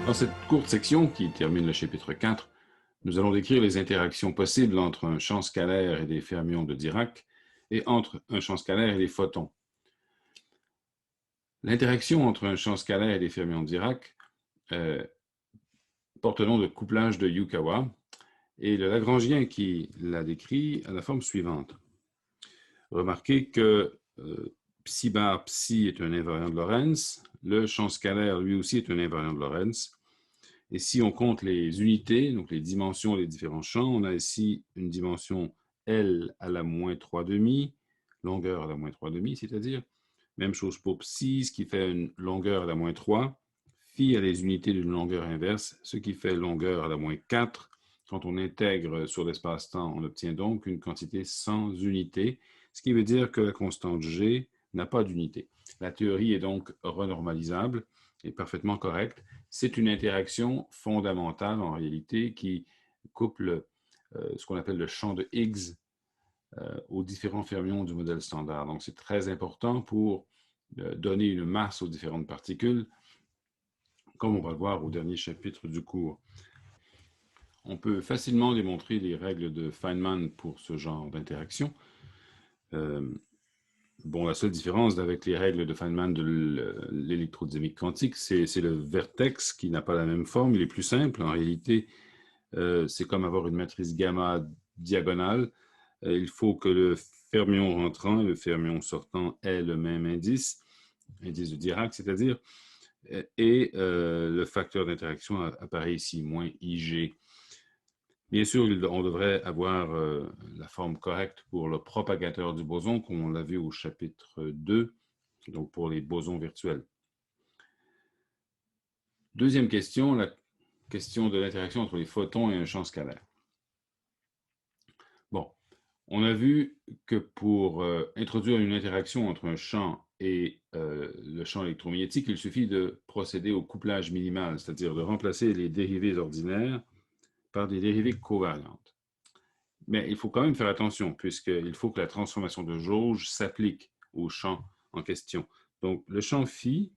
Dans cette courte section qui termine le chapitre 4, nous allons décrire les interactions possibles entre un champ scalaire et des fermions de Dirac et entre un champ scalaire et des photons. L'interaction entre un champ scalaire et des fermions de Dirac porte le nom de couplage de Yukawa et le Lagrangien qui l'a décrit a la forme suivante. Remarquez que psi bar psi est un invariant de Lorentz, le champ scalaire lui aussi est un invariant de Lorentz. Et si on compte les unités, donc les dimensions des différents champs, on a ici une dimension L à la moins 3 demi, longueur à la moins 3 demi, c'est-à-dire, même chose pour psi, ce qui fait une longueur à la moins 3. Phi a les unités d'une longueur inverse, ce qui fait longueur à la moins 4. Quand on intègre sur l'espace-temps, on obtient donc une quantité sans unité, ce qui veut dire que la constante G n'a pas d'unité. La théorie est donc renormalisable et parfaitement correcte. C'est une interaction fondamentale en réalité qui couple ce qu'on appelle le champ de Higgs aux différents fermions du modèle standard. Donc c'est très important pour donner une masse aux différentes particules, comme on va le voir au dernier chapitre du cours. On peut facilement démontrer les règles de Feynman pour ce genre d'interaction. La seule différence avec les règles de Feynman de l'électrodynamique quantique, c'est le vertex qui n'a pas la même forme, il est plus simple. En réalité, c'est comme avoir une matrice gamma diagonale. Il faut que le fermion rentrant et le fermion sortant aient le même indice de Dirac, c'est-à-dire, et le facteur d'interaction apparaît ici, moins IG. Bien sûr, on devrait avoir la forme correcte pour le propagateur du boson, comme on l'a vu au chapitre 2, donc pour les bosons virtuels. Deuxième question, la question de l'interaction entre les photons et un champ scalaire. Bon, on a vu que pour introduire une interaction entre un champ et le champ électromagnétique, il suffit de procéder au couplage minimal, c'est-à-dire de remplacer les dérivées ordinaires par des dérivées covariantes. Mais il faut quand même faire attention, puisqu'il faut que la transformation de jauge s'applique au champ en question. Donc, le champ phi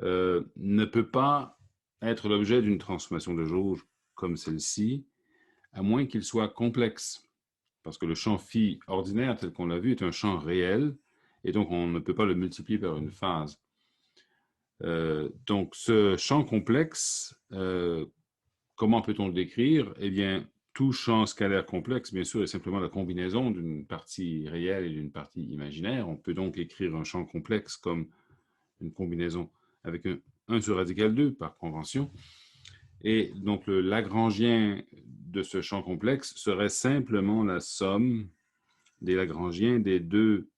ne peut pas être l'objet d'une transformation de jauge comme celle-ci, à moins qu'il soit complexe. Parce que le champ phi ordinaire, tel qu'on l'a vu, est un champ réel, et donc on ne peut pas le multiplier par une phase. Donc, ce champ complexe, comment peut-on le décrire? Eh bien, tout champ scalaire complexe, bien sûr, est simplement la combinaison d'une partie réelle et d'une partie imaginaire. On peut donc écrire un champ complexe comme une combinaison avec un 1 sur radical 2 par convention. Et donc, le Lagrangien de ce champ complexe serait simplement la somme des Lagrangiens des deux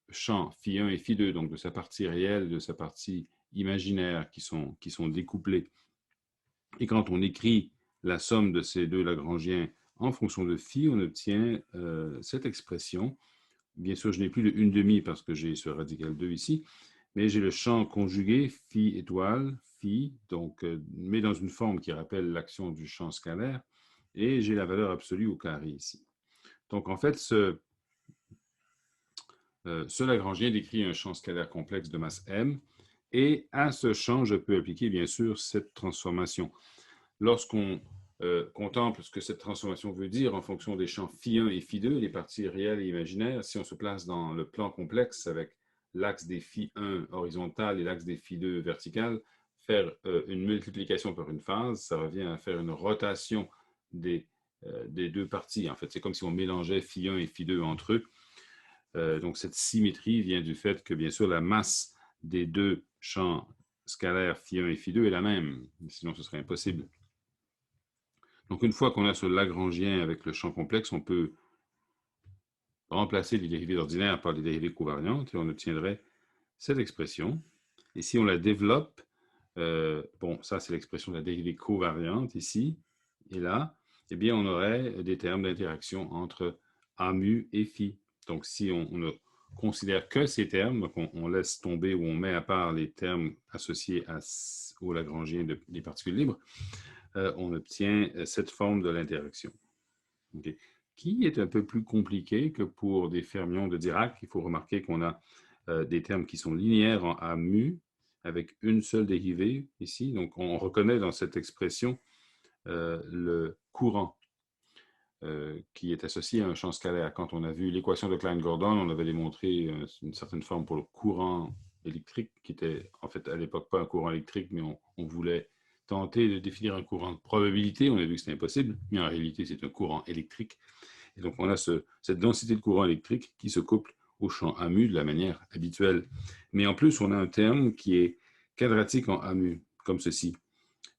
champs, phi1 et phi2, donc de sa partie réelle et de sa partie imaginaire qui sont découplés. Et quand on écrit la somme de ces deux Lagrangiens en fonction de phi, on obtient cette expression. Bien sûr, je n'ai plus le 1 demi parce que j'ai ce radical 2 ici, mais j'ai le champ conjugué phi étoile, phi, donc, mais dans une forme qui rappelle l'action du champ scalaire, et j'ai la valeur absolue au carré ici. Donc, en fait, ce Lagrangien décrit un champ scalaire complexe de masse m, et à ce champ, je peux appliquer, bien sûr, cette transformation. Lorsqu'on contemple ce que cette transformation veut dire en fonction des champs phi1 et phi2, les parties réelles et imaginaires, si on se place dans le plan complexe avec l'axe des phi1 horizontal et l'axe des phi2 vertical, faire une multiplication par une phase, ça revient à faire une rotation des deux parties. En fait, c'est comme si on mélangeait phi1 et phi2 entre eux. Donc, cette symétrie vient du fait que, bien sûr, la masse des deux champs scalaires phi1 et phi2 est la même. Sinon, ce serait impossible. Donc, une fois qu'on a ce Lagrangien avec le champ complexe, on peut remplacer les dérivées ordinaires par les dérivées covariantes et on obtiendrait cette expression. Et si on la développe, ça c'est l'expression de la dérivée covariante ici et là, eh bien on aurait des termes d'interaction entre A mu et phi. Donc si on ne considère que ces termes, donc on laisse tomber ou on met à part les termes associés au Lagrangien des particules libres, on obtient cette forme de l'interaction. Okay. Qui est un peu plus compliqué que pour des fermions de Dirac. Il faut remarquer qu'on a des termes qui sont linéaires en A mu, avec une seule dérivée ici. Donc, on reconnaît dans cette expression le courant qui est associé à un champ scalaire. Quand on a vu l'équation de Klein-Gordon, on avait démontré une certaine forme pour le courant électrique, qui était en fait à l'époque pas un courant électrique, mais on voulait tenter de définir un courant de probabilité. On a vu que c'était impossible, mais en réalité, c'est un courant électrique. Et donc, on a cette densité de courant électrique qui se couple au champ A mu de la manière habituelle. Mais en plus, on a un terme qui est quadratique en A mu, comme ceci,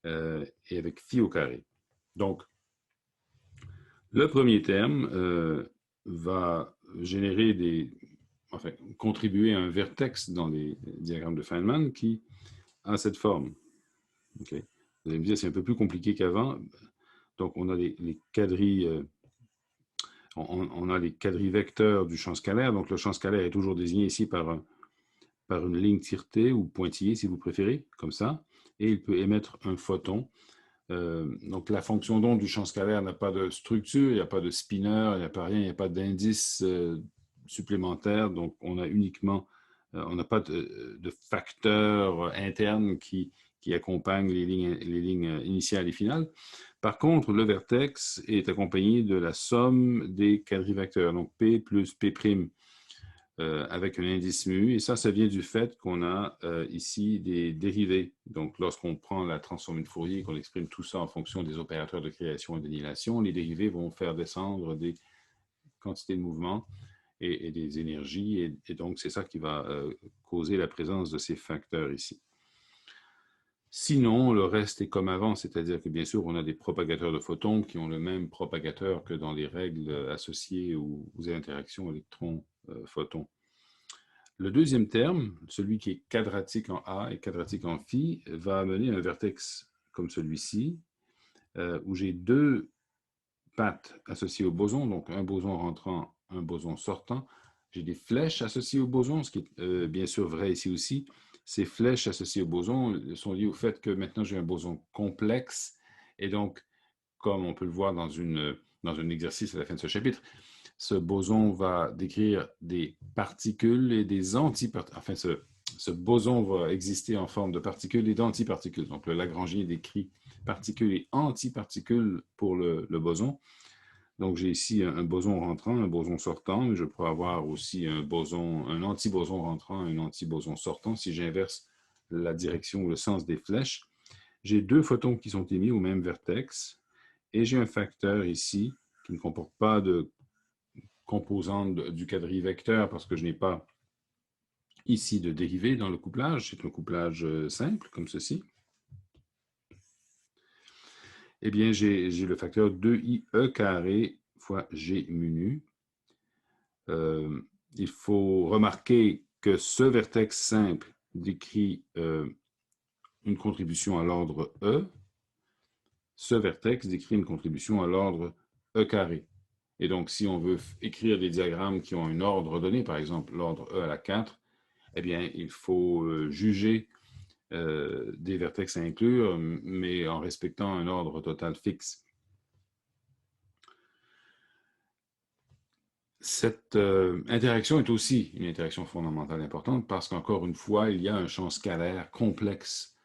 et avec phi au carré. Donc, le premier terme va générer contribuer à un vertex dans les diagrammes de Feynman qui a cette forme. Okay. Vous allez me dire, c'est un peu plus compliqué qu'avant. Donc, on a les quadris, on a les quadrivecteurs du champ scalaire. Donc, le champ scalaire est toujours désigné ici par une ligne tiretée ou pointillée, si vous préférez, comme ça. Et il peut émettre un photon. Donc, la fonction d'onde du champ scalaire n'a pas de structure, il n'y a pas de spinner, il n'y a pas rien, il n'y a pas d'indice supplémentaire. Donc, on n'a pas de facteur interne qui accompagne les lignes initiales et finales. Par contre, le vertex est accompagné de la somme des quadrivecteurs, donc P plus P', avec un indice mu. Et ça vient du fait qu'on a ici des dérivés. Donc, lorsqu'on prend la transformée de Fourier, qu'on exprime tout ça en fonction des opérateurs de création et d'annihilation, les dérivés vont faire descendre des quantités de mouvement et des énergies. Et donc, c'est ça qui va causer la présence de ces facteurs ici. Sinon, le reste est comme avant, c'est-à-dire que bien sûr, on a des propagateurs de photons qui ont le même propagateur que dans les règles associées aux interactions électrons-photons. Le deuxième terme, celui qui est quadratique en A et quadratique en phi, va amener un vertex comme celui-ci, où j'ai deux pattes associées au boson, donc un boson rentrant, un boson sortant. J'ai des flèches associées au boson, ce qui est bien sûr vrai ici aussi. Ces flèches associées au boson sont liées au fait que maintenant j'ai un boson complexe, et donc, comme on peut le voir dans un exercice à la fin de ce chapitre, ce boson va décrire des particules et des antiparticules. Enfin, ce boson va exister en forme de particules et d'antiparticules. Donc, le Lagrangien décrit particules et antiparticules pour le boson. Donc, j'ai ici un boson rentrant, un boson sortant, mais je pourrais avoir aussi un antiboson rentrant, un antiboson sortant si j'inverse la direction ou le sens des flèches. J'ai deux photons qui sont émis au même vertex et j'ai un facteur ici qui ne comporte pas de composante du quadrivecteur parce que je n'ai pas ici de dérivée dans le couplage. C'est un couplage simple comme ceci. Eh bien, j'ai le facteur 2i(e) carré fois g mu nu. Il faut remarquer que ce vertex simple décrit une contribution à l'ordre e. Ce vertex décrit une contribution à l'ordre e carré. Et donc, si on veut écrire des diagrammes qui ont un ordre donné, par exemple l'ordre e à la 4, eh bien, il faut juger des vertex à inclure, mais en respectant un ordre total fixe. Cette interaction est aussi une interaction fondamentale importante parce qu'encore une fois, il y a un champ scalaire complexe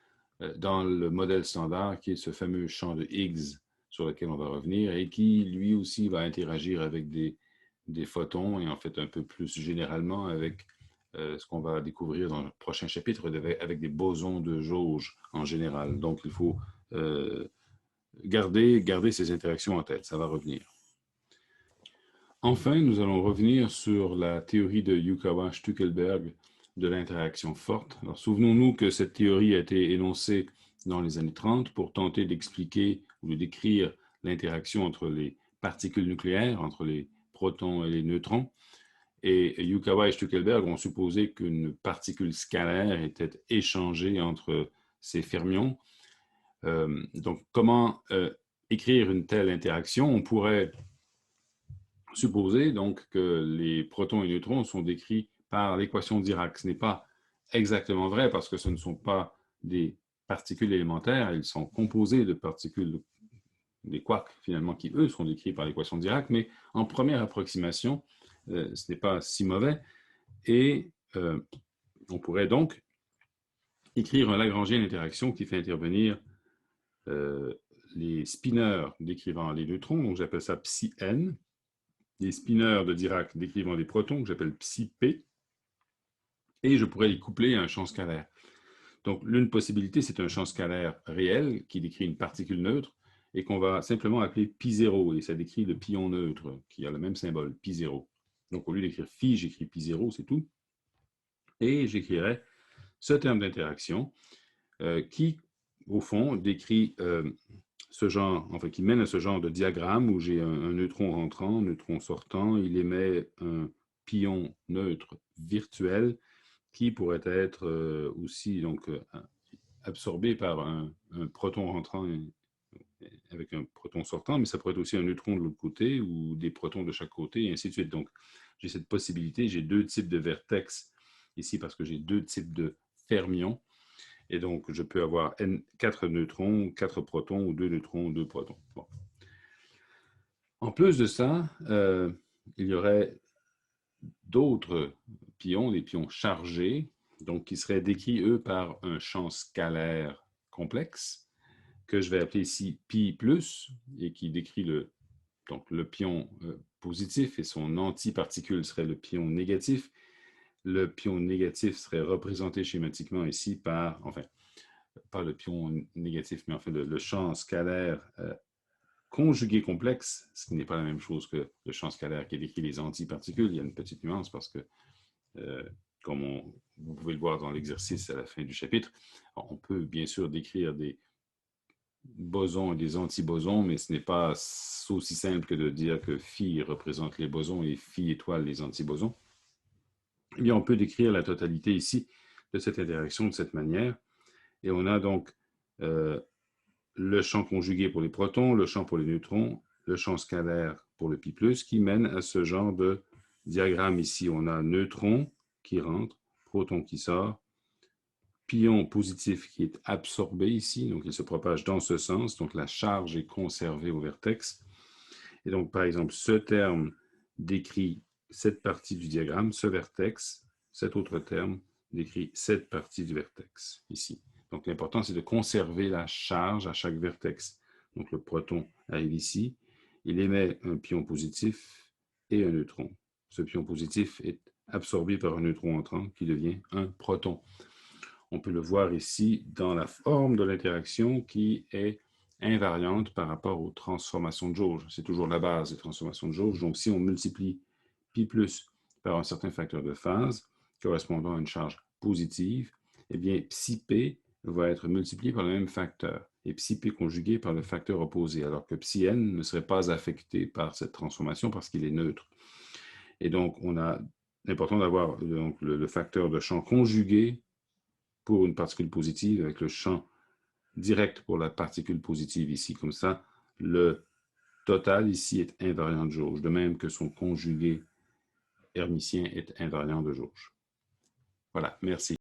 dans le modèle standard qui est ce fameux champ de Higgs sur lequel on va revenir et qui lui aussi va interagir avec des photons et en fait un peu plus généralement avec ce qu'on va découvrir dans le prochain chapitre avec des bosons de jauge en général. Donc il faut garder ces interactions en tête, ça va revenir. Enfin, nous allons revenir sur la théorie de Yukawa-Stuckelberg de l'interaction forte. Alors, souvenons-nous que cette théorie a été énoncée dans les années 30 pour tenter d'expliquer ou de décrire l'interaction entre les particules nucléaires, entre les protons et les neutrons. Et Yukawa et Stuckelberg ont supposé qu'une particule scalaire était échangée entre ces fermions. Donc, comment écrire une telle interaction? On pourrait supposer donc que les protons et neutrons sont décrits par l'équation Dirac. Ce n'est pas exactement vrai parce que ce ne sont pas des particules élémentaires, ils sont composés de particules, des quarks finalement, qui eux sont décrits par l'équation Dirac, mais en première approximation, ce n'est pas si mauvais et on pourrait donc écrire un Lagrangien d'interaction qui fait intervenir les spineurs décrivant les neutrons, donc j'appelle ça psi n, les spineurs de Dirac décrivant les protons, que j'appelle psi p, et je pourrais les coupler à un champ scalaire. Donc, l'une possibilité, c'est un champ scalaire réel qui décrit une particule neutre et qu'on va simplement appeler π0, et ça décrit le pion neutre qui a le même symbole, π0. Donc, au lieu d'écrire phi, j'écris π0, c'est tout. Et j'écrirai ce terme d'interaction qui, au fond, décrit ce genre, enfin, qui mène à ce genre de diagramme où j'ai un neutron rentrant, un neutron sortant, il émet un pion neutre virtuel qui pourrait être aussi donc, absorbé par un proton rentrant avec un proton sortant, mais ça pourrait être aussi un neutron de l'autre côté ou des protons de chaque côté, et ainsi de suite. Donc, j'ai cette possibilité, j'ai deux types de vertex ici parce que j'ai deux types de fermions, et donc je peux avoir 4 neutrons, 4 protons, ou 2 neutrons, 2 protons. Bon. En plus de ça, il y aurait d'autres pions, des pions chargés, donc qui seraient décrits, eux, par un champ scalaire complexe, que je vais appeler ici pi+, et qui décrit donc le pion positif, et son antiparticule serait le pion négatif. Le pion négatif serait représenté schématiquement ici par, enfin, pas le pion négatif, mais en fait le champ scalaire conjugué complexe, ce qui n'est pas la même chose que le champ scalaire qui décrit les antiparticules. Il y a une petite nuance parce que, comme vous pouvez le voir dans l'exercice à la fin du chapitre, on peut bien sûr décrire des bosons et des antibosons, mais ce n'est pas aussi simple que de dire que phi représente les bosons et phi étoile les antibosons. Eh bien, on peut décrire la totalité ici de cette interaction de cette manière. Et on a donc le champ conjugué pour les protons, le champ pour les neutrons, le champ scalaire pour le pi+, qui mène à ce genre de diagramme ici. On a neutron qui rentre, proton qui sort, pion positif qui est absorbé ici, donc il se propage dans ce sens, donc la charge est conservée au vertex. Et donc, par exemple, ce terme décrit cette partie du diagramme, ce vertex, cet autre terme décrit cette partie du vertex, ici. Donc, l'important, c'est de conserver la charge à chaque vertex. Donc, le proton arrive ici, il émet un pion positif et un neutron. Ce pion positif est absorbé par un neutron entrant qui devient un proton. On peut le voir ici dans la forme de l'interaction qui est invariante par rapport aux transformations de jauge. C'est toujours la base des transformations de jauge. Donc, si on multiplie pi+ par un certain facteur de phase correspondant à une charge positive, eh bien, psi p va être multiplié par le même facteur et psi p conjugué par le facteur opposé, alors que psi n ne serait pas affecté par cette transformation parce qu'il est neutre. Et donc, on a l'important d'avoir le facteur de champ conjugué pour une particule positive avec le champ direct pour la particule positive ici. Comme ça, le total ici est invariant de jauge, de même que son conjugué hermitien est invariant de jauge. Voilà, merci.